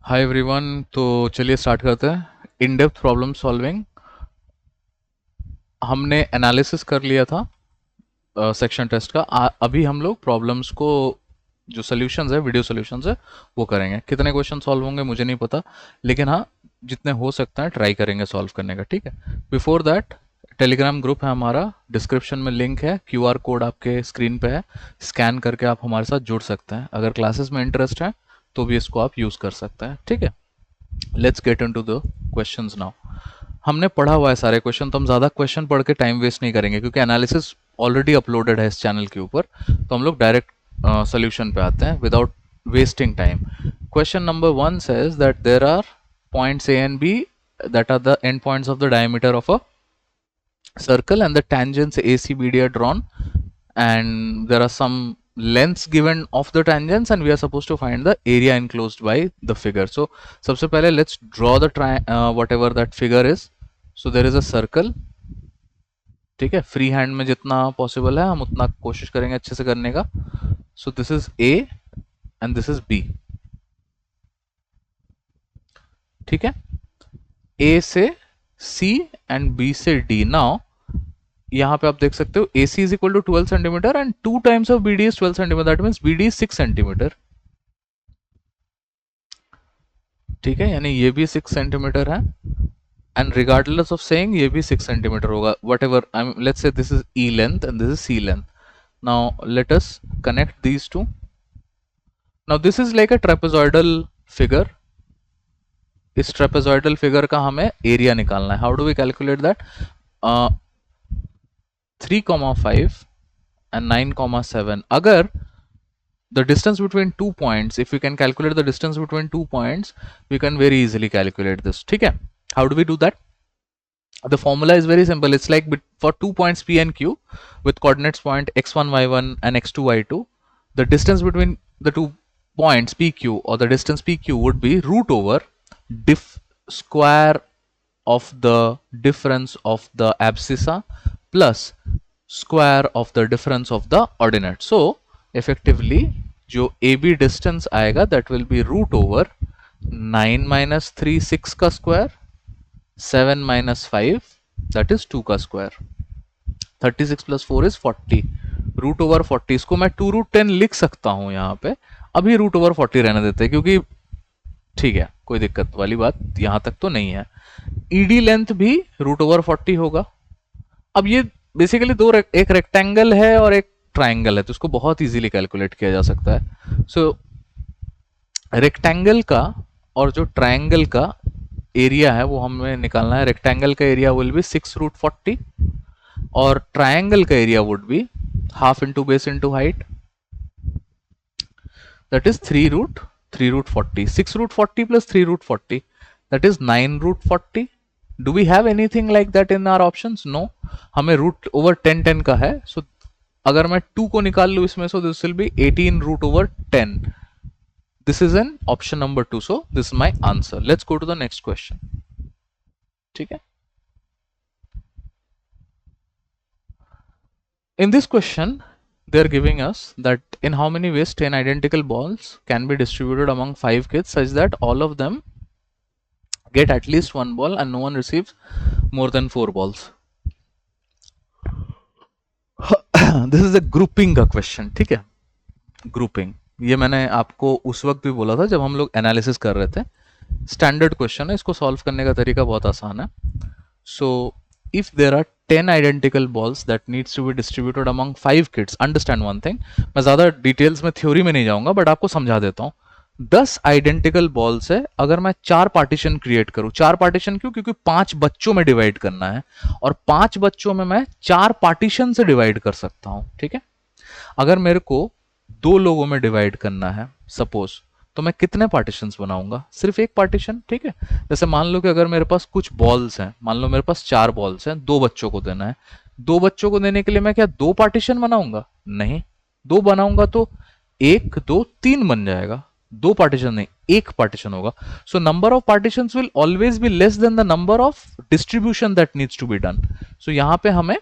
Hi everyone. तो चलिए start करते हैं इन डेप्थ प्रॉब्लम सॉल्विंग। हमने एनालिसिस कर लिया था सेक्शन टेस्ट का। अभी हम लोग प्रॉब्लम्स को जो सॉल्यूशंस है, वीडियो सॉल्यूशंस है, वो करेंगे। कितने क्वेश्चन सॉल्व होंगे मुझे नहीं पता, लेकिन हाँ, जितने हो सकता है ट्राई करेंगे सॉल्व करने का। ठीक है। बिफोर दैट, टेलीग्राम ग्रुप है हमारा, डिस्क्रिप्शन में लिंक है, क्यूआर कोड आपके स्क्रीन पे है, स्कैन करके आप हमारे साथ जुड़ सकते हैं। अगर क्लासेस में इंटरेस्ट है तो भी इसको आप यूज़ कर सकते हैं। ठीक है। Let's get into the questions now. हमने पढ़ा हुआ है सारे क्वेश्चन, तो हम ज़्यादा क्वेश्चन पढ़ के टाइम वेस्ट नहीं करेंगे, क्योंकि एनालिसिस ऑलरेडी अपलोडेड है इस चैनल के ऊपर। तो हम लोग डायरेक्ट सोल्यूशन पे आते हैं without wasting time. Question number 1 says that there are points A and B that are the end points of the diameter of a circle, and the tangents ACBD are drawn, and there are some lengths given of the tangents, and we are supposed to find the area enclosed by the figure. So सबसे पहले let's draw the whatever that figure is. So there is a circle. ठीक है, free hand में जितना possible है हम उतना कोशिश करेंगे अच्छे से करने का। So this is A and this is B. ठीक है, ए से सी एंड बी से डी। नाउ यहाँ पे आप देख सकते हो A C is equal to 12 centimetre and 2 times of B D is 12 centimetre, that means B D is 6 centimetre. ठीक है, यानी ये भी 6 सेंटीमीटर है, एंड रिगार्डलेस ऑफ सेइंग ये भी 6 सेंटीमीटर होगा। Whatever, let's say this is E length and this is C length. Now let us connect these two. Now this is like a trapezoidal figure. इस trapezoidal figure का हमें area निकालना है। How do we calculate that? 3,5 and 9,7. अगर the distance between 2 points, if we can calculate the distance between 2 points, we can very easily calculate this. ठीक है, how do we do that? The formula is very simple. It's like for 2 points P and Q with coordinates point x1 y1 and x2 y2, the distance between the 2 points PQ, or the distance PQ, would be root over square of the difference of the abscissa plus square of the difference of the ordinate. So effectively जो AB distance आएगा that will be root over 9 minus 3 6 का square, 7 minus 5 that is 2 का square, 36 plus 4 is 40, root over 40। इसको मैं 2 root 10 लिख सकता हूं यहाँ पे। अभी रूट ओवर 40 रहने देते हैं, क्योंकि ठीक है, कोई दिक्कत वाली बात यहां तक तो नहीं है। ईडी लेंथ भी रूट ओवर 40 होगा। अब ये बेसिकली एक रेक्टेंगल है और एक ट्राइंगल है, तो इसको बहुत इजीली कैलकुलेट किया जा सकता है। सो रेक्टेंगल का और जो ट्राइंगल का एरिया है वो हमें निकालना है। रेक्टेंगल का एरिया विल बी 6 रूट 40 और ट्राइंगल का area would be half into base into height, that is 3 root 40. 6 root 40 plus 3 root 40, that is 9 root 40. Do we have anything like that in our options? No, हमें root over 10 10 का है। सो अगर मैं 2 को निकाल लूं इसमें, so this will be 18 root over 10। This is an option number 2, so this is my answer. Let's go to the next question. ठीक है, in this question they are giving us that in how many ways 10 identical balls can be distributed among 5 kids such that all of them get at least one ball and no one receives more than 4 balls. This is a grouping का question. ठीक है, grouping ये मैंने आपको उस वक्त भी बोला था जब हम लोग एनालिसिस कर रहे थे। स्टैंडर्ड क्वेश्चन है, इसको सॉल्व करने का तरीका बहुत आसान है। सो if there are 10 identical balls that needs to be distributed among 5 kids, understand one thing, मैं ज़्यादा डिटेल्स में थ्योरी में नहीं जाऊंगा, बट आपको समझा देता हूँ। 10 आइडेंटिकल बॉल्स है, अगर मैं 4 पार्टीशन क्रिएट करूं, 4 पार्टीशन क्यों? क्योंकि 5 बच्चों में डिवाइड करना है, और 5 बच्चों में मैं 4 पार्टीशन से डिवाइड कर सकता हूं। ठीक है, अगर मेरे को 2 लोगों में डिवाइड करना है सपोज, तो मैं कितने पार्टीशंस बनाऊंगा? सिर्फ एक पार्टीशन। ठीक है, जैसे मान लो कि अगर मेरे पास कुछ बॉल्स हैं, मान लो मेरे पास 4 बॉल्स हैं, 2 बच्चों को देना है। 2 बच्चों को देने के लिए मैं क्या 2 पार्टीशन बनाऊंगा? नहीं, 2 बनाऊंगा तो 1 2 3 बन जाएगा। 2 पार्टीशन नहीं, 1 पार्टीशन होगा। So number of partitions will always be less than the number of distribution that needs to be done. सो यहां पे हमें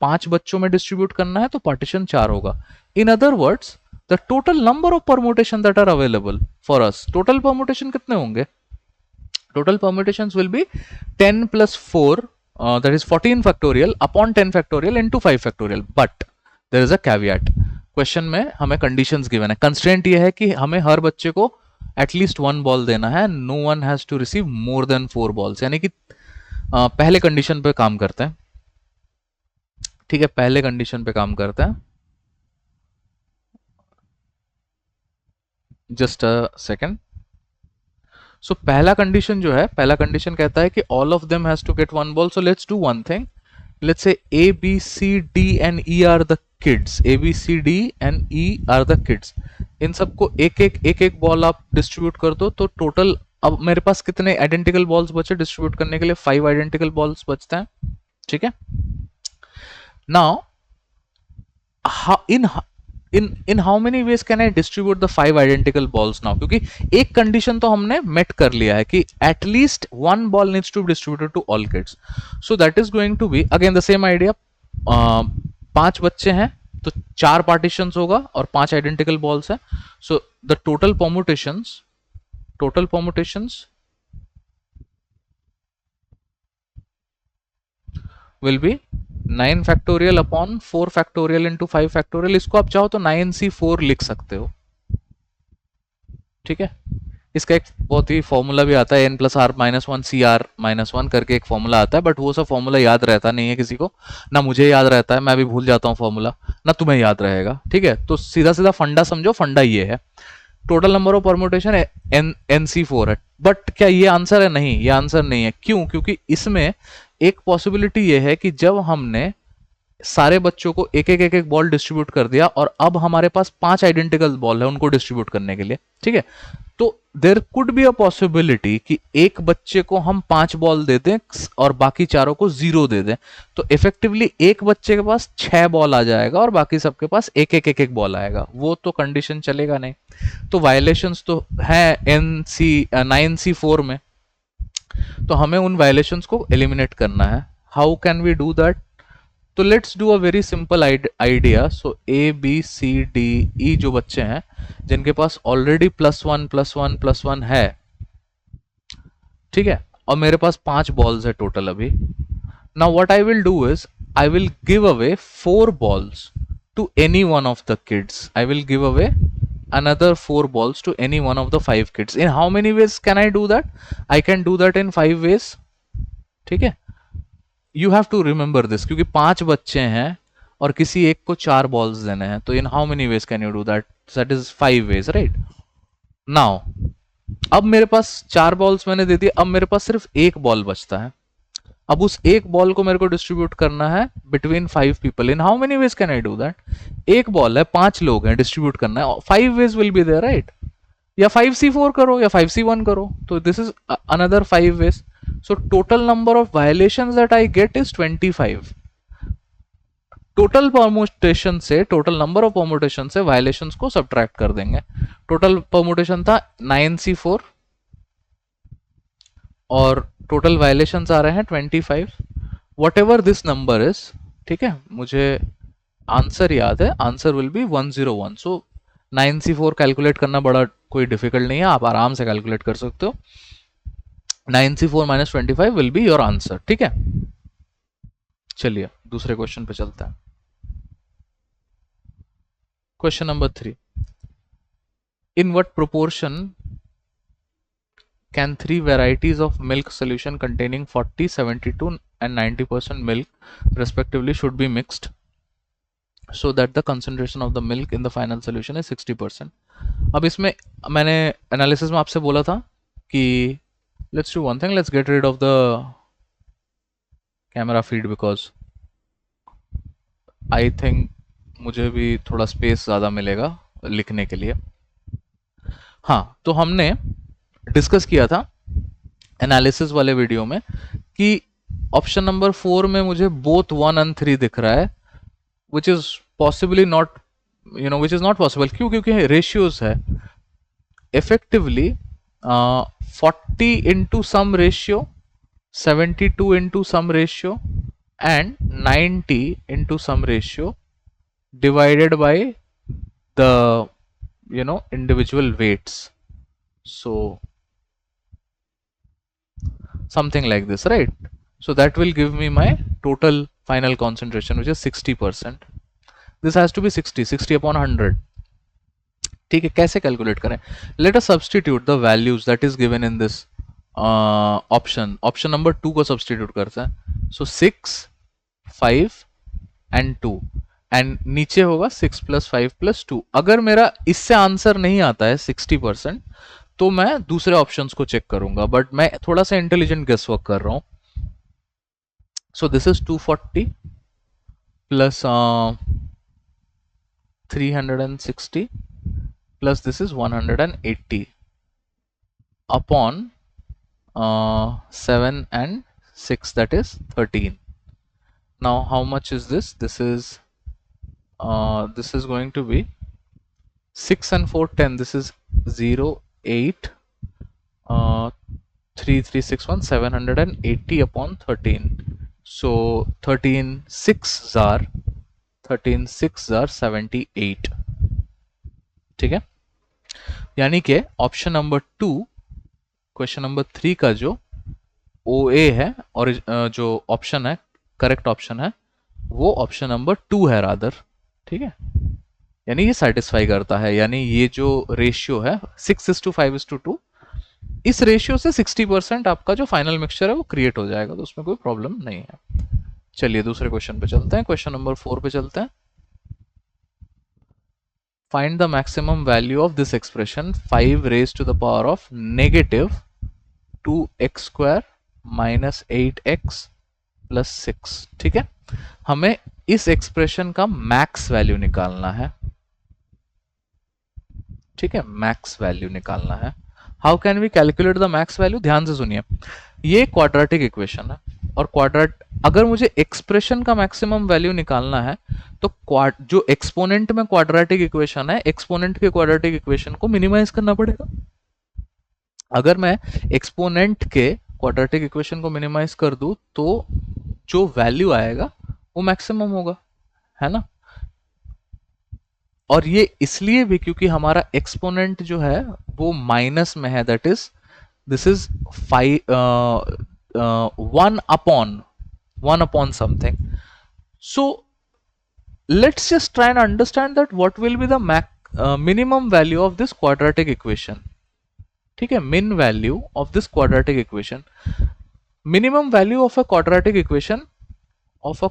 5 बच्चों में डिस्ट्रीब्यूट करना है, तो पार्टीशन 4 होगा। In other words, the total number of permutation that are available for us. Total permutation कितने होंगे? Total permutations will be 10 plus 4, that is 14 factorial upon 10 factorial into 5 factorial. But there is a caveat. Question में हमें conditions given है. Constraint ये है कि हमें हर बच्चे को एटलीस्ट 1 बॉल देना है. No one has to receive more than 4 balls. यानी कि पहले कंडीशन पे काम करते हैं. ठीक है, पहले कंडीशन पे काम करते हैं. Just a second. सो पहला कंडीशन जो है, पहला कंडीशन कहता है कि all of them has to get 1 ball. So let's do one thing. Let's say A B C D and E are the kids. A B C D and E are the kids. इन सबको एक एक ball आप distribute कर दो. तो total अब मेरे पास कितने आइडेंटिकल बॉल्स बचे डिस्ट्रीब्यूट करने के लिए? 5 आइडेंटिकल बॉल्स बचते हैं. ठीक है. Now in how many ways can I distribute the 5 identical balls now? क्योंकि एक कंडीशन तो हमने मेट कर लिया है कि at least 1 ball needs to be distributed to all kids. So that is going to be again the same idea. 5 बच्चे हैं तो 4 पार्टीशंस होगा और 5 आइडेंटिकल बॉल्स है. So the total permutations will be 9 factorial upon 4 factorial into 5 factorial. इसको आप चाहो तो 9c4 लिख सकते हो. ठीक है. इसका एक बहुत ही फॉर्मूला भी आता है, n plus r minus one C r minus one करके एक फॉर्मूला आता है. बट वो सब फॉर्मूला याद रहता नहीं है किसी को. ना मुझे याद रहता है, मैं भी भूल जाता हूँ फॉर्मूला, ना तुम्हें याद रहेगा. ठीक है. तो सीधा सीधा फंडा समझो. फंडा ये है, total number of permutation NC4 है. बट क्या ये आंसर है? नहीं, ये आंसर नहीं है. क्यों? क्योंकि इसमें एक पॉसिबिलिटी ये है कि जब हमने सारे बच्चों को एक एक बॉल डिस्ट्रीब्यूट कर दिया और अब हमारे पास 5 आइडेंटिकल बॉल है उनको डिस्ट्रीब्यूट करने के लिए. ठीक है. तो there could be a possibility कि एक बच्चे को हम 5 बॉल दे दें और बाकी चारों को 0 दे दें. तो इफेक्टिवली एक बच्चे के पास 6 बॉल आ जाएगा और बाकी सबके पास एक बॉल आएगा. वो तो कंडीशन चलेगा नहीं. तो वायलेशंस तो है 9C4 में. तो हमें उन वायलेशंस को एलिमिनेट करना है. How can we do that? तो let's do a very simple idea. So A B C D E जो बच्चे हैं जिनके पास ऑलरेडी +1 है, ठीक है, और मेरे पास 5 बॉल्स है टोटल अभी. Now what I will do is I will give away 4 balls to any one of the kids. I will give away another 4 balls to any one of the 5 kids. In how many ways can I do that? I can do that in 5 ways. ठीक है. You have to remember this क्योंकि 5 बच्चे हैं और किसी एक को 4 balls देने हैं. तो in how many ways can you do that? That is 5 ways, right? Now अब मेरे पास 4 balls मैंने दे दिए. अब मेरे पास सिर्फ एक बॉल बचता है. अब उस एक बॉल को मेरे को डिस्ट्रीब्यूट करना है between 5 people. In how many ways can I do that? एक बॉल है, 5 लोग हैं, डिस्ट्रीब्यूट करना है. 5 ways will be there, right? या 5C4 करो या 5C1 करो. तो this is another 5 ways. So total number of violations that I get is 25. Total permutation से, टोटल नंबर ऑफ परमुटेशन से वायलेशंस को सब्ट्रैक्ट कर देंगे. टोटल परमुटेशन था 9C4 और टोटल वायलेशंस आ रहे हैं 25. What ever this number is, ठीक है, मुझे आंसर याद है. Answer will be 101. So 9C4 calculate करना बड़ा कोई डिफिकल्ट नहीं है, आप आराम से कैलकुलेट कर सकते हो. 9C4 minus 25 will be your answer. ठीक है. चलिए दूसरे क्वेश्चन पे चलते हैं. Question number 3. In what proportion can 3 varieties of milk solution containing 40, 72 and 90% milk respectively should be mixed so that the concentration of the milk in the final solution is 60%. अब इसमें मैंने एनालिसिस में आपसे बोला था कि let's do one thing, let's get rid of the camera feed because I think मुझे भी थोड़ा स्पेस ज़्यादा मिलेगा लिखने के लिए. हाँ, तो हमने डिस्कस किया था एनालिसिस वाले वीडियो में कि ऑप्शन नंबर 4 में मुझे बोथ 1 and 3 दिख रहा है, which is possibly not, which is not possible. क्यों? क्योंकि रेशियोज है. Effectively 40 into some ratio, 72 into some ratio and 90 into some ratio divided by the individual weights. So something like this, right? So that will give me my total final concentration, which is 60%. This has to be 60 upon 100. ठीक है, कैसे calculate करें? Let us substitute the values that is given in this option number 2 को substitute करते हैं. सो 6, 5 and 2 and नीचे होगा 6 + 5 + 2. अगर मेरा इससे आंसर नहीं आता है 60%, तो मैं दूसरे ऑप्शंस को चेक करूंगा, बट मैं थोड़ा सा इंटेलिजेंट गेस वर्क कर रहा हूं. सो this is 240 plus 360 plus this is 180 upon 7 and 6, that is 13. Now how much is this? This is going to be 6 and 4 10. This is 0 8 3361 780 upon 13. So 13 6s are 78. ठीक है, यानी कि ऑप्शन नंबर 2 क्वेश्चन नंबर 3 का जो OA है और जो option है, करेक्ट ऑप्शन है, वो ऑप्शन नंबर 2 है रादर. ठीक है, यानी ये सेटिस्फाई करता है, यानी ये जो रेशियो है 6:5:2, इस रेशियो से 60% आपका जो फाइनल मिक्सचर है वो क्रिएट हो जाएगा, तो उसमें कोई प्रॉब्लम नहीं है. चलिए दूसरे क्वेश्चन पे चलते हैं. क्वेश्चन नंबर 4 पे चलते हैं. Find the maximum value of this expression 5 raised to the power of negative 2x square minus 8x plus 6. ठीक है, हमें इस एक्सप्रेशन का मैक्स वैल्यू निकालना है. ठीक है, मैक्स वैल्यू निकालना है. How can we calculate the max value? ध्यान से सुनिए, ये क्वाड्रेटिक इक्वेशन है और अगर मुझे एक्सप्रेशन का मैक्सिमम वैल्यू निकालना है तो जो एक्सपोनेंट में क्वाड्रेटिक इक्वेशन है, एक्सपोनेंट के क्वाड्रेटिक इक्वेशन को मिनिमाइज करना पड़ेगा. अगर मैं एक्सपोनेंट के क्वाड्रेटिक इक्वेशन को मिनिमाइज कर दूं तो जो वैल्यू आएगा वो मैक्सिमम होगा, है ना. और ये इसलिए भी क्योंकि हमारा एक्सपोनेंट जो है वो माइनस में है, that is this is 1 upon something. So let's just try and understand that what will be the minimum value of this quadratic equation. ठीक है, min value of this quadratic equation. Minimum value of a quadratic equation of a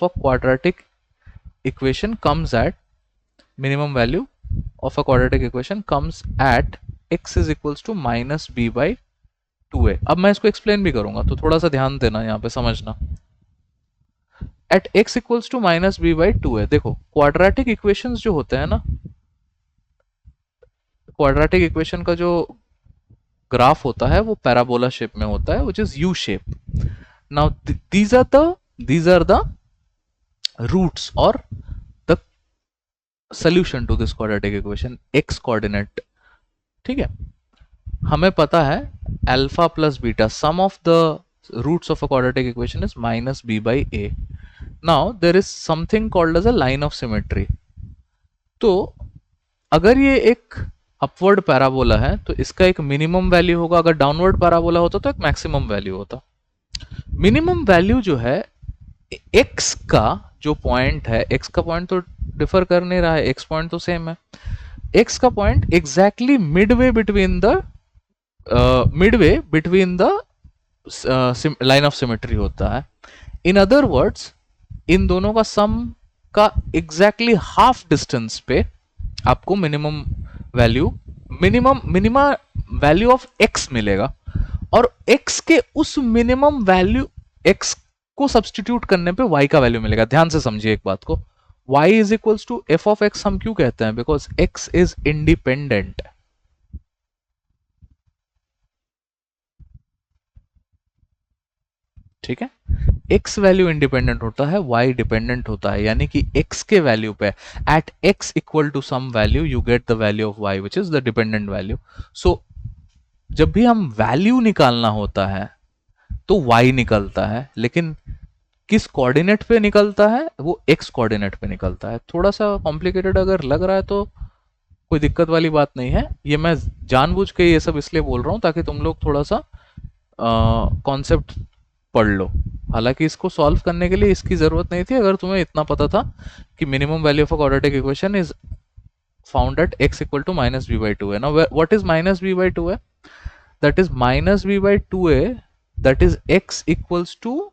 quadratic equation comes at minimum value of a quadratic equation comes at x is equals to minus b by 2a. अब मैं इसको explain भी करूंगा, तो थोड़ा सा ध्यान देना यहां पे, समझना. At x equals to minus b by 2a. देखो क्वाड्रेटिक इक्वेशंस जो होते हैं ना, क्वाड्रेटिक इक्वेशन का जो ग्राफ होता है वो पैराबोला शेप में होता है, which is U shape. Now these are the roots or the solution to this quadratic equation, x coordinate. ठीक है, हमें पता है alpha plus beta, sum of the roots of a quadratic equation is minus b by a. Now there is something called as a line of symmetry. तो अगर ये एक upward parabola है तो इसका एक मिनिमम वैल्यू होगा, अगर डाउनवर्ड पैराबोला होता तो एक मैक्सिमम वैल्यू होता. मिनिमम वैल्यू जो है x का जो पॉइंट है, x का पॉइंट तो डिफर कर नहीं रहा है, x पॉइंट तो सेम है. x का point exactly Midway between the line of symmetry होता है. इन अदर वर्ड्स, इन दोनों का सम का एग्जैक्टली हाफ डिस्टेंस पे आपको मिनिमम वैल्यू ऑफ x मिलेगा, और x के उस मिनिमम वैल्यू x को सब्सटीट्यूट करने पे y का वैल्यू मिलेगा. ध्यान से समझिए एक बात को, y is equals to f of x हम क्यों कहते हैं? Because x is independent. ठीक है, x वैल्यू इंडिपेंडेंट होता है, y डिपेंडेंट होता है, यानी कि x के वैल्यू पे at x equal to some value you get the value of y which is the dependent value. So जब भी हम वैल्यू निकालना होता है तो y निकलता है, लेकिन किस कोऑर्डिनेट पे निकलता है, वो एक्स कोऑर्डिनेट पे निकलता है। थोड़ा सा कॉम्प्लिकेटेड अगर लग रहा है तो कोई दिक्कत वाली बात नहीं है, ये मैं जानबूझ के ये सब इसलिए बोल रहा हूँ ताकि तुम लोग थोड़ा सा कॉन्सेप्ट पढ़ लो। हालांकि इसको सॉल्व करने के लिए इसकी जरूरत नहीं थी अगर तुम्हें इतना पता था कि minimum value of a quadratic equation is found at x equal to minus b by two है। Now what is minus b by two है? That is minus b by two a, that is x equals to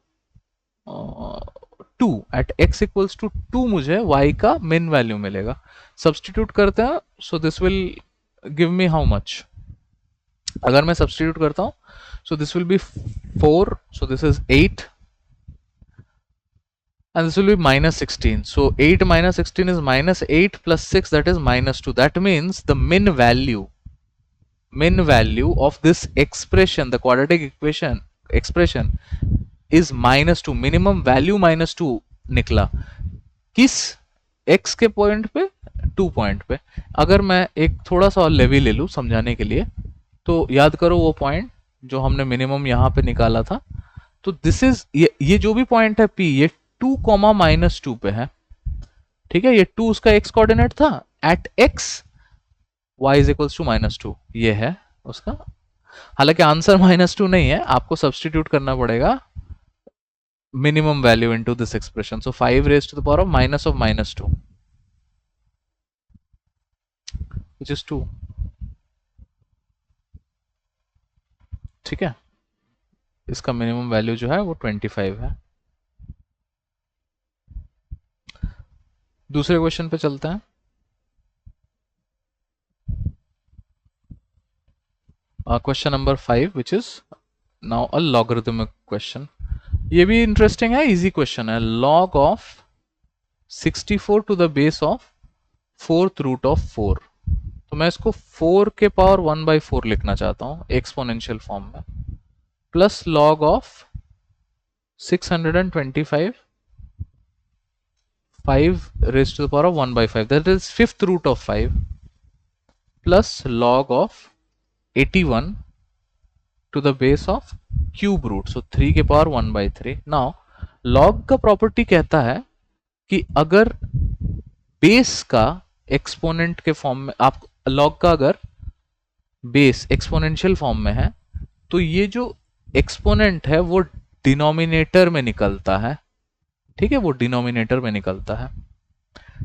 2। At x equals to 2 मुझे y का मिन value मिलेगा। Substitute करते हैं, सो this will give me how much. अगर मैं substitute करता हूं, so this will be 4, so this is 8, and this will be minus 16. So 8 minus 16 is minus 8 plus 6, that is minus 2. That means the min value of this expression, the quadratic expression is minus 2. minimum value minus 2 निकला किस x के point पे, 2 point पे। अगर मैं एक थोड़ा सा और लेवी ले लूं समझाने के लिए, तो याद करो वो पॉइंट जो हमने मिनिमम यहां पे निकाला था। तो दिस इज ये जो भी पॉइंट है P, ये 2 कॉमा माइनस 2 पे है, ठीक है। ये 2 उसका x कोऑर्डिनेट था। At x y is equals to minus 2, ये है उसका। हालांकि आंसर माइनस 2 नहीं है, आपको सब्सटीट्यूट करना पड़ेगा minimum value into this expression. So 5 raise to the power of minus 2 which is 2, ठीक है। इसका मिनिमम वैल्यू जो है वो 25 है। दूसरे क्वेश्चन पे चलते हैं। Question number 5 which is now a logarithmic question. ये भी इंटरेस्टिंग है, इजी क्वेश्चन है। Log of 64 to the base of 4th root of 4। तो मैं इसको 4 के पावर 1/4 लिखना चाहता हूं एक्सपोनेंशियल फॉर्म में, plus log of 625 5 raised to the power of 1/5, that is 5th root of 5, plus log of 81 to the base of cube root, so 3 के power 1/3। Now log का प्रॉपर्टी कहता है कि अगर बेस का एक्सपोनेंट के form में, आप log का अगर बेस एक्सपोनेंशियल फॉर्म में है तो ये जो एक्सपोनेंट है वो डिनोमिनेटर में निकलता है, ठीक है, वो डिनोमिनेटर में निकलता है।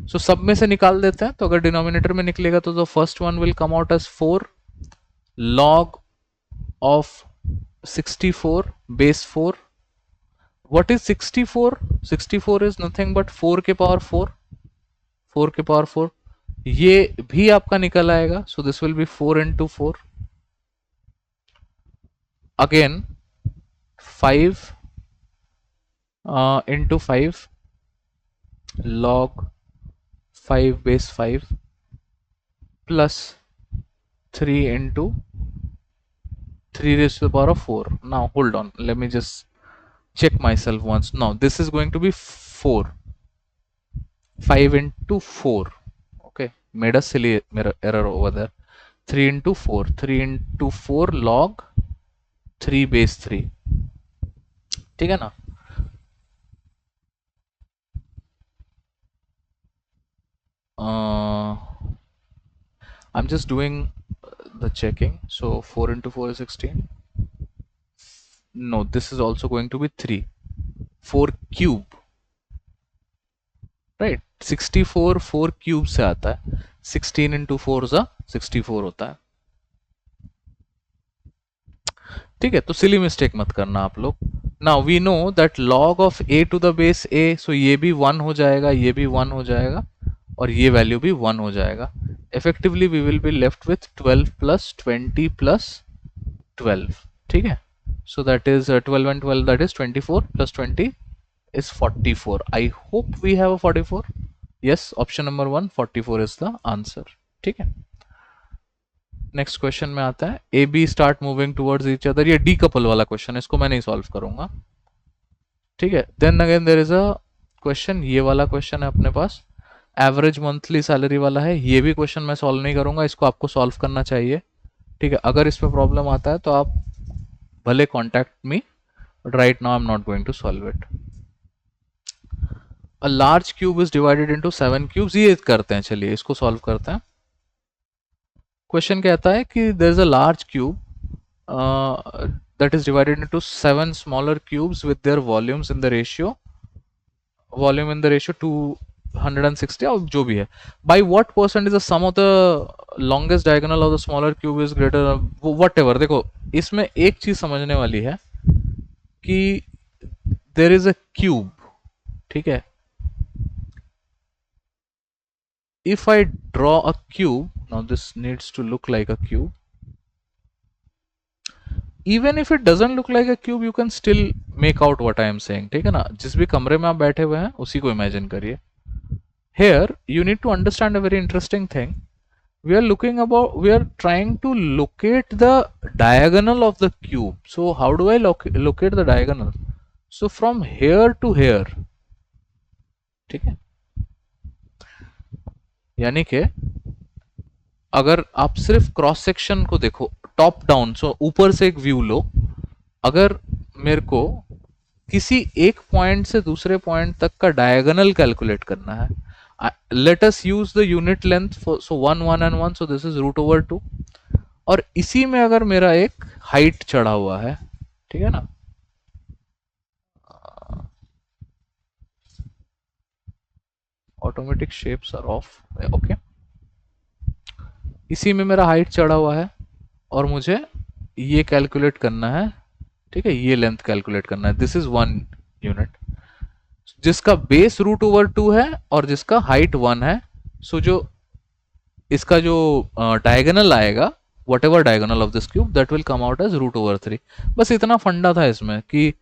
सो सब में से निकाल देते हैं। तो अगर डिनोमिनेटर में निकलेगा तो first one will come out as 4 log of 64 base 4। what is 64? 64 is nothing but 4 के पावर 4, 4 के पावर 4, ये भी आपका निकल आएगा। सो this will B 4 into 4, again 5 into 5 log 5 base 5 plus 3 into 3 raised to the power of 4। now hold on, let me just check myself once. now this is going to be 4, 5 into 4, okay, made a silly error over there। 3 into 4, 3 into 4 log 3 base 3, ठीक है ना। I'm just doing the checking। so 4 into 4 is 16, no, this is also going to be 3, 4 cube, right। 64 4 cube से आता है, 16 into 4 जा 64 होता है, ठीक है। तो सिली मिस्टेक मत करना आप लोग। Now we know that log of a to the base a, सो ये भी 1 हो जाएगा, ये भी 1 हो जाएगा, और ये वैल्यू भी 1 हो जाएगा। Effectively we will be left with 12 plus 20 plus 12, ठीक है। So that is 12 and 12, that is 24 plus 20 is 44। I hope we have a 44। yes, option number 1 44 is the answer, ठीक है। नेक्स्ट क्वेश्चन में आता है A B start moving towards each other. ये डी couple वाला क्वेश्चन है, इसको मैं नहीं सॉल्व करूंगा, ठीक है। Then again there is a question, ये वाला क्वेश्चन है अपने पास, एवरेज मंथली सैलरी वाला है। ये भी क्वेश्चन मैं सॉल्व नहीं करूंगा, इसको आपको सॉल्व करना चाहिए, ठीक है। अगर इसमें प्रॉब्लम आता है तो आप भले contact me, but right now I am not going to solve it. A large cube is divided into 7 cubes, ये करते हैं, चलिए इसको सॉल्व करते हैं। क्वेश्चन कहता है कि there is a large cube that is divided into 7 smaller cubes with their volumes in the ratio volume in the ratio 260 और जो भी है, by what percent is the sum of the longest diagonal of the smaller cube is greater, whatever। देखो इसमें एक चीज समझने वाली है कि there is a cube, ठीक है। if I draw a cube, now this needs to look like a cube, even if it doesn't look like a cube you can still make out what I am saying, ठीक है ना। जिस भी कमरे में आप बैठे हुए हैं उसी को इमेजिन करिए। here you need to understand a very interesting thing, we are trying to locate the diagonal of the cube, so how do I locate the diagonal, so from here to here, ठीक है। यानी कि अगर आप सिर्फ cross section को देखो top down, सो ऊपर से एक व्यू लो, अगर मेरे को किसी एक पॉइंट से दूसरे पॉइंट तक का डायगोनल कैलकुलेट करना है, let us use the unit length, so 1 1 and 1, so this is √/2, और इसी में अगर मेरा एक हाइट चढ़ा हुआ है, ठीक है ना, automatic shapes are of, okay, इसी में मेरा हाइट चढ़ा हुआ है और मुझे ये कैलकुलेट करना है, ठीक है, ये लेंथ कैलकुलेट करना है, दिस इज 1 यूनिट जिसका बेस √/2 है और जिसका हाइट 1 है, सो जो इसका जो डायगोनल आएगा, whatever diagonal of this cube, that will come out as √/3। बस इतना फंडा था इसमें कि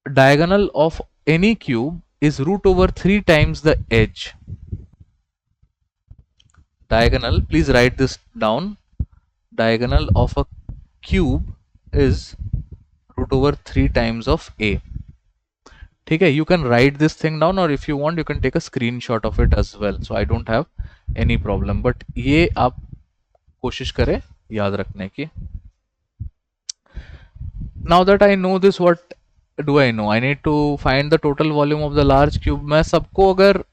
diagonal of any cube is √/3 times the edge. Diagonal, please write this down, diagonal of a cube is √/3 times of a, ठीक है। you can write this thing down or if you want you can take a screenshot of it as well, so I don't have any problem, but ये आप कोशिश करें याद रखने की। now that I know this, what do I know? I need to find the total volume of the large cube। मैं सबको अगर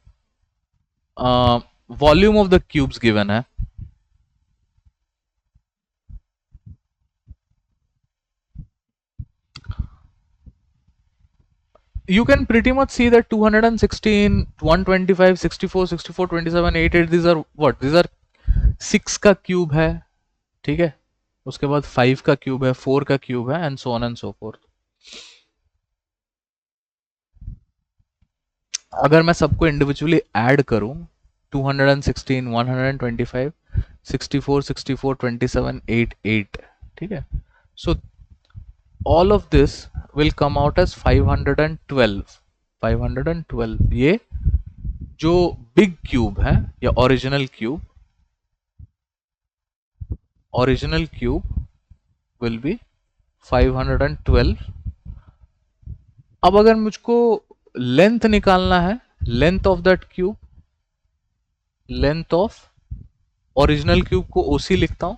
volume of the cubes given है, you can pretty much see that 216 125 64 64 27 88, these are what, these are 6 का cube है, ठीक है, उसके बाद 5 का क्यूब है, 4 का क्यूब है, and so on and so fourth. अगर मैं सबको इंडिविजुअली ऐड करूं, 216 125 64 64 27 88, ठीक है, सो all of this will come out as 512। 512 ये जो बिग क्यूब है या ओरिजिनल क्यूब विल बी 512। अब अगर मुझको लेंथ निकालना है, length of that cube, length of original cube को ओसी लिखता हूं,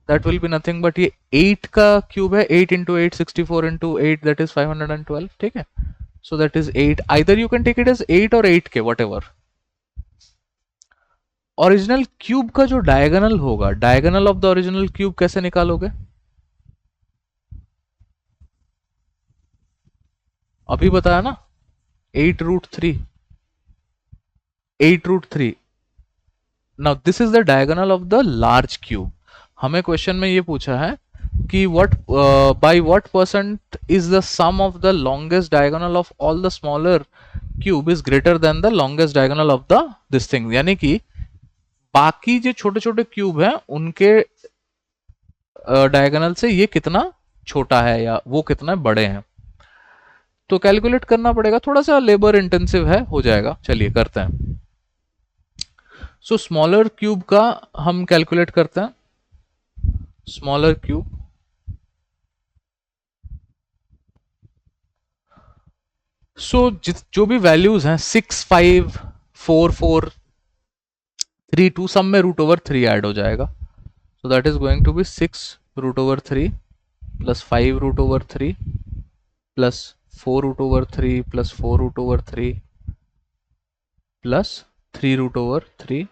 that will be nothing but ये 8 का क्यूब है, 8 into 8 64 into 8, that is 512, ठीक है, so that is 8, either you can take it as 8 or 8k, whatever। Original cube का जो डायगोनल होगा, diagonal of the original cube कैसे निकालोगे, अभी बताया ना, 8√3, 8√3। Now this is the diagonal of the large cube. हमें क्वेश्चन में ये पूछा है कि by what percent is the sum of the longest diagonal of all the smaller cube is greater than the longest diagonal of the this thing, यानी कि बाकी जो छोटे छोटे क्यूब हैं उनके डायगोनल से ये कितना छोटा है या वो कितना बड़े हैं, तो कैलकुलेट करना पड़ेगा, थोड़ा सा लेबर इंटेंसिव है, हो जाएगा, चलिए करते हैं। सो स्मॉलर क्यूब का हम कैलकुलेट करते हैं, स्मॉलर क्यूब, सो जो भी वैल्यूज हैं 6 5 4 4 3 2, सब में √/3 ऐड हो जाएगा, so that is going to be 6√/3 plus 5√/3 plus 4√/3 plus 4√/3 plus 3√3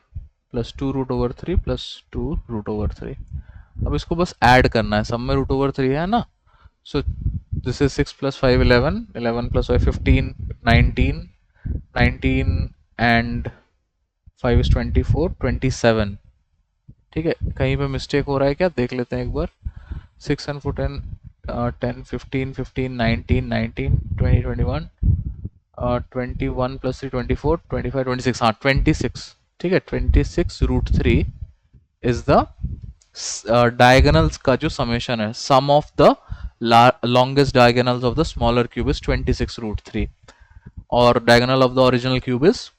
plus 2√3 plus 2√3। अब इसको बस ऐड करना है, सब में √3 है ना। सो this is 6 plus 5 11, 11 plus 5 15, 19, 19 and 5 is 24, 27। ठीक है, कहीं पे मिस्टेक हो रहा है क्या देख लेते हैं एक बार। 6 एंड 4 10, 10 15 15 19 19 20 21, 21 प्लस 3 24 25 26, हाँ 26। ठीक है, 26√3 इज द डायगोनल्स का जो समेशन है, sum of the longest diagonals of the smaller cube is 26√3 और diagonal of the original cube is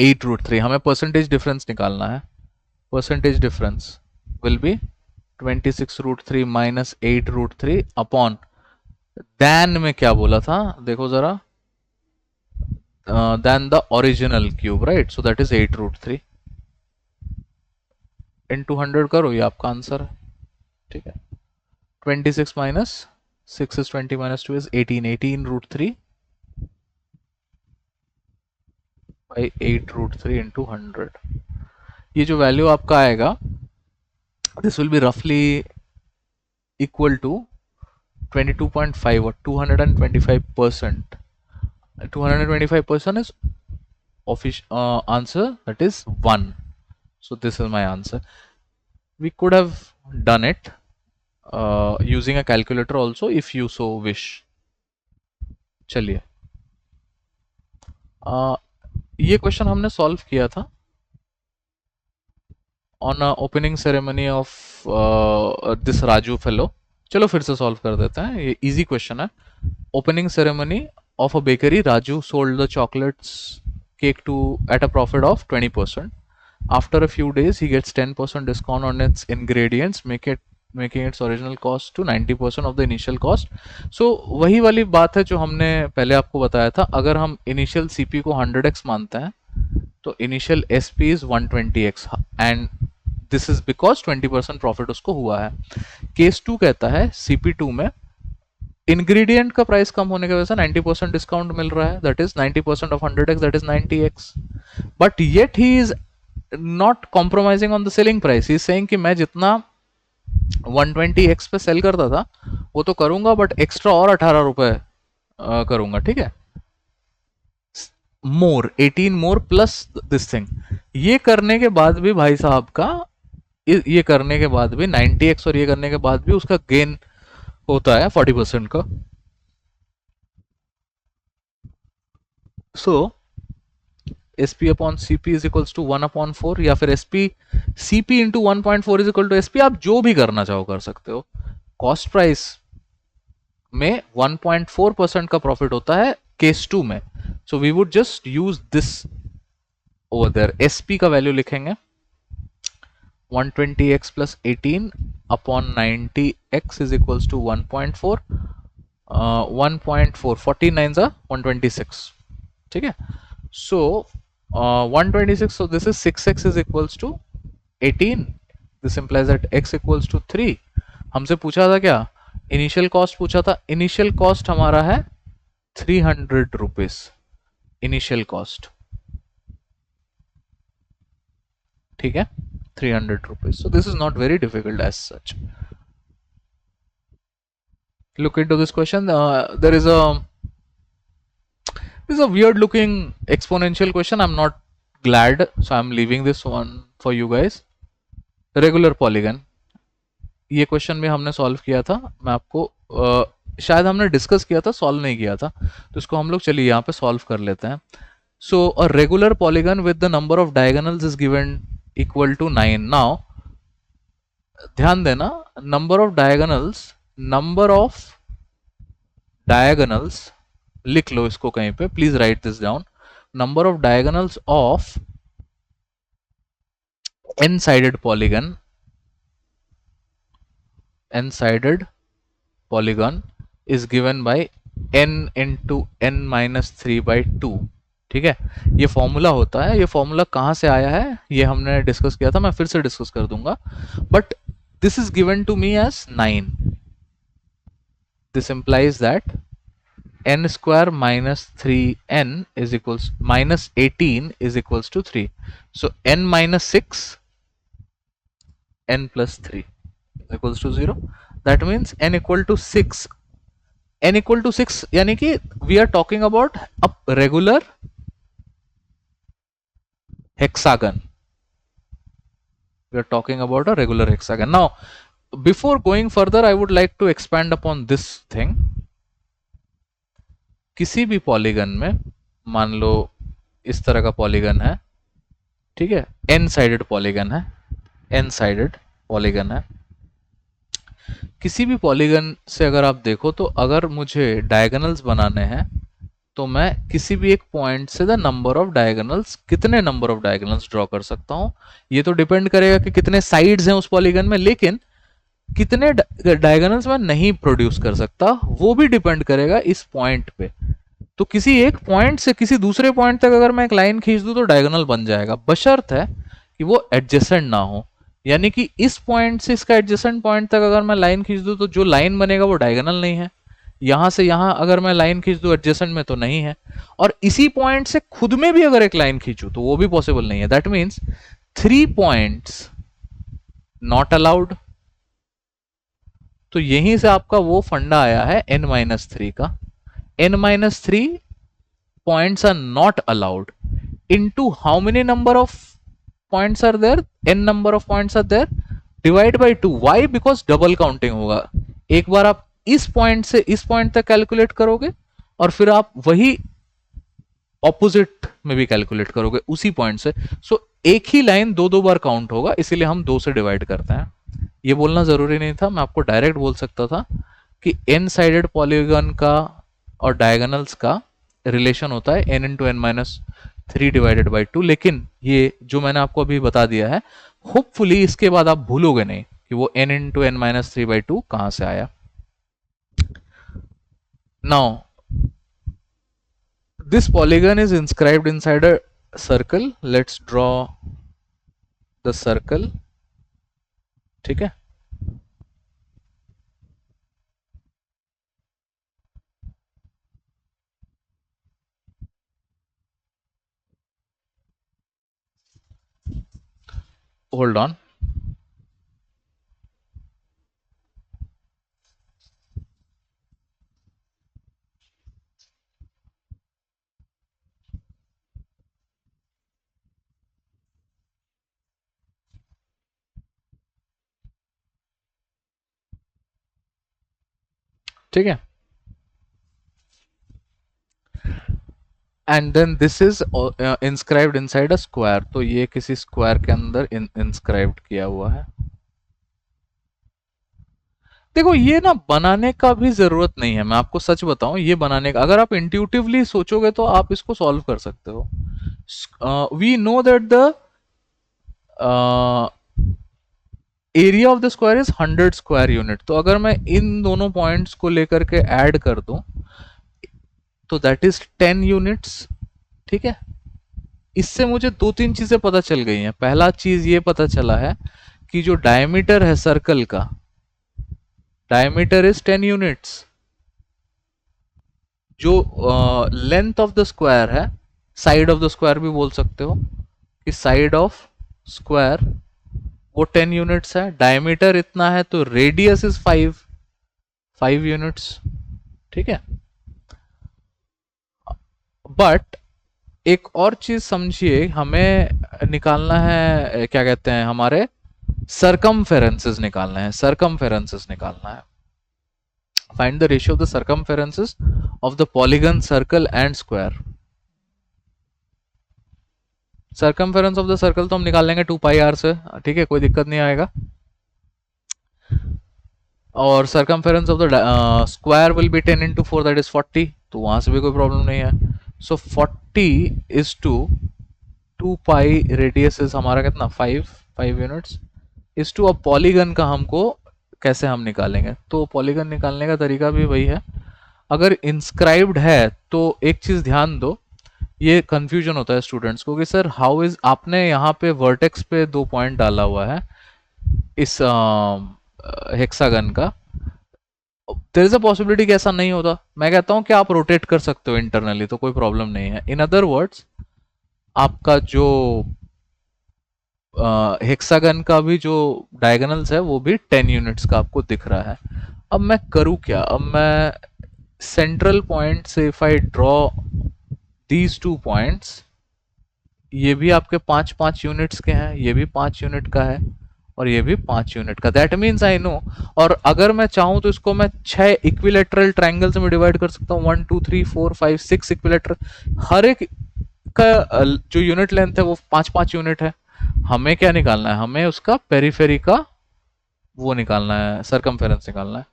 8√3। हमें परसेंटेज डिफरेंस निकालना है। Percentage difference will be 26√3 minus 8√3 upon, then में क्या बोला था देखो जरा, then the original cube, right. So that is 8√3 into 100 करो, ये आपका आंसर है। ठीक है, 26 minus 6 is 20 minus 2 is 18, 18√3 by 8√3 into 100। ये जो वैल्यू आपका आएगा, दिस विल बी रफली equal to 22.5 or 225%. 225% is official answer, that is 1. So this is my answer. We could have done it using a calculator also if you so wish. चलिए, ये question हमने solve किया था on opening ceremony of this Raju fellow. चलो फिर से solve कर देते हैं, ये इजी क्वेश्चन है। Opening ceremony of a bakery, Raju sold the chocolates cake to at a profit of 20%. After a few days, he gets 10% discount on its ingredients, making its original cost to 90% of the initial cost. So वही वाली बात है जो हमने पहले आपको बताया था। अगर हम इनिशियल CP को 100x मानते हैं तो initial SP is 120x and this is because 20% profit उसको हुआ है। केस 2 कहता है CP2 में इंग्रेडिएंट का प्राइस कम होने की वजह से 90% डिस्काउंट मिल रहा है, that is 90% of 100x, that is 90x, but yet he is not compromising on the selling price. He is saying कि मैं जितना 120x पे सेल करता था वो तो करूंगा, बट एक्स्ट्रा और 18 रुपए करूंगा। ठीक है, मोर 18 मोर प्लस दिस थिंग। ये करने के बाद भी भाई साहब का, ये करने के बाद भी 90x और ये करने के बाद भी उसका गेन होता है 40% का। So SP upon CP is equals to 1/4 या फिर SP CP into 1.4 is equal to SP। आप जो भी करना चाहो कर सकते हो। कॉस्ट प्राइस में 1.4% का प्रॉफिट होता है केस 2 में। So we would just use this over there. SP का वैल्यू लिखेंगे 120x plus 18 upon 90x is equals to 1.4, 1.4 49 126। ठीक है, सो 126, so this is 6x is equals to 18, this implies that x equals to 3। हमसे पूछा था क्या, initial cost पूछा था। इनिशियल कॉस्ट हमारा है 300 रुपीज इनिशियल कॉस्ट। ठीक है, 300 rupees. So this is not very difficult as such. Look into this question. There is a weird looking exponential question. I'm not glad, so I'm leaving this one for you guys. Regular polygon. ये question भी हमने solve किया था। मैं आपको शायद हमने discuss किया था, सॉल्व नहीं किया था, तो इसको हम लोग चलिए यहाँ पे सॉल्व कर लेते हैं। So a regular polygon with the number of diagonals is given equal to 9। Now ध्यान देना, नंबर ऑफ डायगोनल्स लिख लो इसको कहीं पे, please right this down. Number of diagonals of n-sided polygon is given by n into n minus 3/2। ठीक है, ये formula होता है। ये फॉर्मूला कहां से आया है ये हमने डिस्कस किया था, मैं फिर से डिस्कस कर दूंगा, but this is given to me as 9। This implies that n square minus 3n is equals minus 18 is equals to 3. So n minus 6 n plus 3 is equals to 0. That means n equal to 6. n equal to 6 यानी कि we are talking about a regular hexagon. We are talking about a regular hexagon. Now, before going further, I would like to expand upon this thing. किसी भी polygon में मान लो इस तरह का polygon है, ठीक है, एन साइडेड पॉलीगन है, एन साइडेड पॉलीगन है। किसी भी पॉलीगन से अगर आप देखो तो अगर मुझे डायगोनल्स बनाने हैं तो मैं किसी भी एक पॉइंट से द नंबर ऑफ डायगोनल्स, कितने नंबर ऑफ डायगोनल्स ड्रॉ कर सकता हूं, ये तो डिपेंड करेगा कि कितने साइड्स हैं उस पॉलीगन में, लेकिन कितने डायगोनल्स मैं नहीं प्रोड्यूस कर सकता वो भी डिपेंड करेगा इस पॉइंट पे। तो किसी एक पॉइंट से किसी दूसरे पॉइंट तक अगर मैं एक लाइन खींच दूं तो डायगोनल बन जाएगा, बशर्त है कि वो एडजेसेंट ना हो। यानी कि इस पॉइंट से इसका एडजेसेंट पॉइंट तक अगर मैं लाइन खींच दूं तो जो लाइन बनेगा वो डायगोनल नहीं है। यहां से यहां अगर मैं लाइन खींच दूं एडजेसेंट में तो नहीं है, और इसी पॉइंट से खुद में भी अगर एक लाइन खींचूं तो वो भी पॉसिबल नहीं है। That means 3 points not allowed. तो यहीं से आपका वो फंडा आया है n-3 का। n-3 points are not allowed into how many number of points are there, n number of points are there, divide by 2. why? because double counting होगा। एक बार आप इस पॉइंट से इस पॉइंट तक कैलकुलेट करोगे और फिर आप वही ऑपोजिट में भी कैलकुलेट करोगे उसी पॉइंट से। सो एक ही लाइन दो बार काउंट होगा, इसीलिए हम 2 से डिवाइड करते हैं। ये बोलना जरूरी नहीं था, मैं आपको डायरेक्ट बोल सकता था कि एन साइडेड पॉलीगन का और डायगोनल्स का रिलेशन होता है n into n minus 3 divided by 2। लेकिन ये जो मैंने आपको अभी बता दिया है, होपफुली इसके बाद आप भूलोगे नहीं कि वो n into n minus 3 by 2 कहां से आया। Now this polygon is inscribed inside a circle. Let's draw the circle. ठीक है, hold on। ठीक है, and then this is inscribed inside a square. तो ये किसी स्क्वायर के अंदर इंस्क्राइब्ड किया हुआ है। देखो ये ना बनाने का भी जरूरत नहीं है, मैं आपको सच बताऊं, ये बनाने का अगर आप इंट्यूटिवली सोचोगे तो आप इसको सॉल्व कर सकते हो। We know that the area of the square is 100 square unit. तो अगर मैं इन दोनों पॉइंट्स को लेकर के ऐड कर दूं तो दैट इज 10 यूनिट्स। ठीक है, इससे मुझे 2-3 चीजें पता चल गई हैं। पहला चीज ये पता चला है कि जो डायमीटर है सर्कल का, डायमीटर इज 10 यूनिट्स। जो लेंथ ऑफ द स्क्वायर है, साइड ऑफ द स्क्वायर भी बोल सकते हो कि साइड ऑफ स्क्वायर वो 10 यूनिट्स है। डायमीटर इतना है तो रेडियस इज 5 यूनिट्स। ठीक है, बट एक और चीज समझिए, हमें निकालना है क्या कहते हैं, हमारे सरकमफेरेंसेस निकालना है, सरकमफेरेंसेस निकालना है। Find the ratio of the circumferences of the polygon, circle and square. Circumference of the circle तो हम निकाल लेंगे 2 पाई आर से, ठीक है, कोई दिक्कत नहीं आएगा। और circumference of the square will be 10 into 4 that is 40, तो वहां से भी कोई प्रॉब्लम नहीं है। So 40 is to 2 pi, radius is हमारा कितना 5 यूनिट्स, इज टू। अब पॉलीगन का हमको कैसे हम निकालेंगे, तो पॉलीगन निकालने का तरीका भी वही है। अगर इंस्क्राइब्ड है तो एक चीज ध्यान दो, ये कंफ्यूजन होता है स्टूडेंट्स को कि सर हाउ इज, आपने यहाँ पे वर्टेक्स पे 2 पॉइंट डाला हुआ है इस हेक्सागन का, देयर इज अ पॉसिबिलिटी कि ऐसा नहीं होता। मैं कहता हूं कि आप रोटेट कर सकते हो इंटरनली, तो कोई प्रॉब्लम नहीं है। इन अदर वर्ड्स, आपका जो हेक्सागन का भी जो डायगोनल्स है वो भी 10 यूनिट्स का आपको दिख रहा है। अब मैं करूँ क्या? अब मैं सेंट्रल पॉइंट से if I draw these two points, ये भी आपके 5-5 यूनिट्स के हैं, ये भी 5 यूनिट का है, और ये भी 5 यूनिट का। That means I know. और अगर मैं चाहूं तो इसको मैं 6 इक्विलेटरल ट्राइंगल्स में डिवाइड कर सकता हूँ। 1 2 3 4 5 6 इक्विलेटरल। हर एक का जो यूनिट लेंथ है वो 5-5 यूनिट है। हमें क्या निकालना है? हमें उसका पेरीफेरी का वो निकालना है, सरकमफेरेंस निकालना है।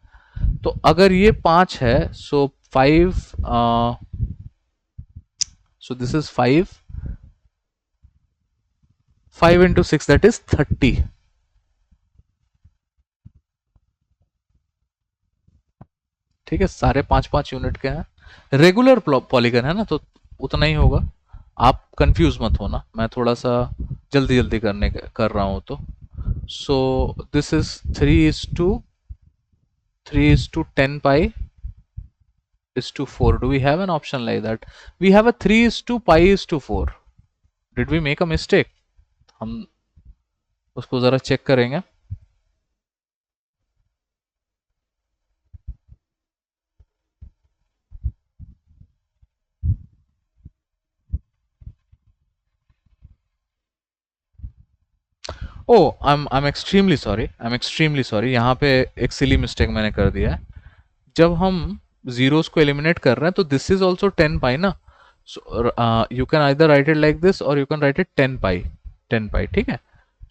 तो अगर ये 5 है, सो 5, सो this is 5 into 6, that is 30। ठीक है, सारे 5-5 यूनिट के हैं। रेगुलर पॉलीगन है ना, तो उतना ही होगा। आप कंफ्यूज मत होना, मैं थोड़ा सा जल्दी जल्दी कर रहा हूं तो। सो this is 3:10 pi is to 4. Do we have an option like that? We have a 3:pi is to 4. Did we make a mistake? हम उसको जरा चेक करेंगे। ओ, आई एम एक्सट्रीमली सॉरी, यहाँ पे एक सिली मिस्टेक मैंने कर दिया है। जब हम जीरोस को एलिमिनेट कर रहे हैं तो दिस इज ऑल्सो 10 पाई ना। So you can either right it like this और यू कैन राइट इट 10 पाई। 10 पाई, ठीक है।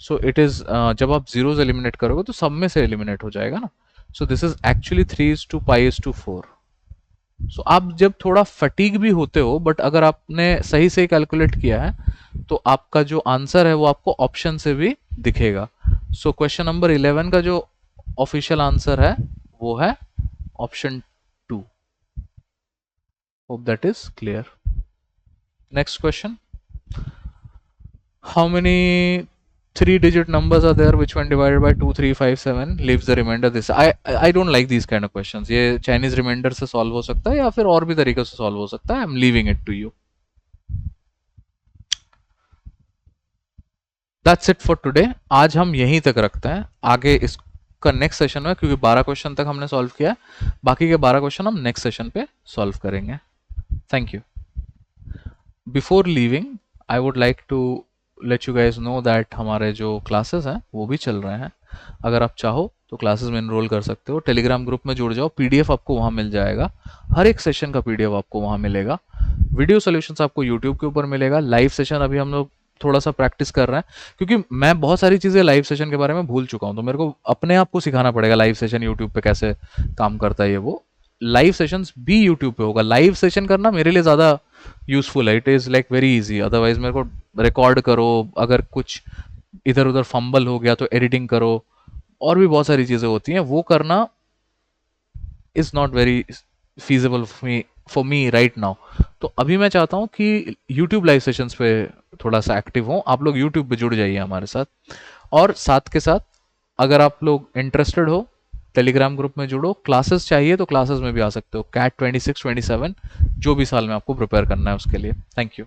सो इट इज, जब आप जीरोस एलिमिनेट करोगे तो सब में से एलिमिनेट हो जाएगा ना। सो this is actually 3:pi is to 4। सो आप जब थोड़ा फटीग भी होते हो, बट अगर आपने सही से कैलकुलेट किया है तो आपका जो आंसर है वो आपको ऑप्शन से भी दिखेगा। सो क्वेश्चन नंबर 11 का जो ऑफिशियल आंसर है वो है option 2। Hope that is clear. Next question, how many 3 digit numbers are there which when divided by 2 3 5 7 leaves the remainder this? I don't like these kind of questions। ये Chinese reminder से solve हो सकता है या फिर और भी तरीके से सॉल्व हो सकता है। I am leaving it to you. That's it for today. आज हम यहीं तक रखते हैं। आगे इसका नेक्स्ट सेशन में, क्योंकि 12 क्वेश्चन तक हमने सॉल्व किया, बाकी के 12 क्वेश्चन हम नेक्स्ट सेशन पे सॉल्व करेंगे। Thank you. Before leaving, I would like to let you guys know that हमारे जो क्लासेस हैं वो भी चल रहे हैं। अगर आप चाहो तो क्लासेस में एनरोल कर सकते हो। टेलीग्राम ग्रुप में जुड़ जाओ, पीडीएफ आपको वहाँ मिल जाएगा। हर एक सेशन का पीडीएफ आपको वहाँ मिलेगा। वीडियो सॉल्यूशंस आपको यूट्यूब के ऊपर मिलेगा। लाइव सेशन अभी हम लोग थोड़ा सा प्रैक्टिस कर रहे हैं, क्योंकि मैं बहुत सारी चीज़ें लाइव सेशन के बारे में भूल चुका हूँ, तो मेरे को अपने आप को सिखाना पड़ेगा लाइव सेशन यूट्यूब पे कैसे काम करता है। ये वो लाइव सेशंस भी यूट्यूब पे होगा। लाइव सेशन करना मेरे लिए ज़्यादा यूजफुल है। It is like very easy. Otherwise मेरे को रिकॉर्ड करो, अगर कुछ इधर उधर फंबल हो गया तो एडिटिंग करो, और भी बहुत सारी चीज़ें होती हैं, वो करना is not very feasible for me right now। तो अभी मैं चाहता हूँ कि YouTube लाइव सेशंस पे थोड़ा सा एक्टिव हो। आप लोग YouTube पे जुड़ जाइए हमारे साथ, और साथ के साथ अगर आप लोग इंटरेस्टेड हो टेलीग्राम ग्रुप में जुड़ो। क्लासेस चाहिए तो क्लासेस में भी आ सकते हो। कैट 26 27 जो भी साल में आपको प्रिपेयर करना है उसके लिए। Thank you.